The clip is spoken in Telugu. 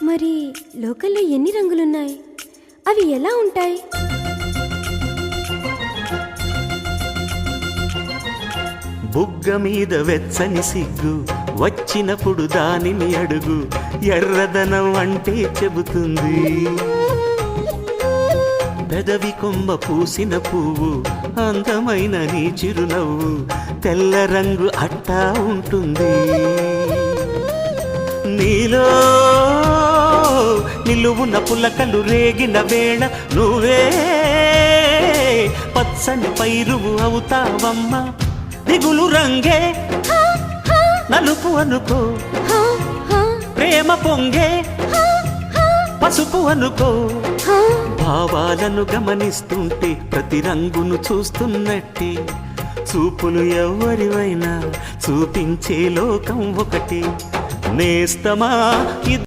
మరి లోకల్లో ఎన్ని రంగులున్నాయి? అవి ఎలా ఉంటాయి? బుగ్గ మీద వెచ్చని సిగ్గు వచ్చినప్పుడు దానిని అడుగు, ఎర్రదనం అంటే చెబుతుంది. పెదవి కొమ్మ పూసిన పువ్వు అందమైన నీ చిరునవ్వు, తెల్ల రంగు అట్టా ఉంటుంది. నీలో నిలువున పులకలు రేగిన వేళ నువ్వే పచ్చని పైరువు అవుతావమ్మా. దిగులు రంగే నలుపు అనుకో, ప్రేమ పొంగే పసుపు అనుకో. భావాలను గమనిస్తుంటే ప్రతి రంగును చూస్తున్నట్టే, చూపులు ఎవరివైనా చూపించే లోకం ఒకటి. నేస్తమా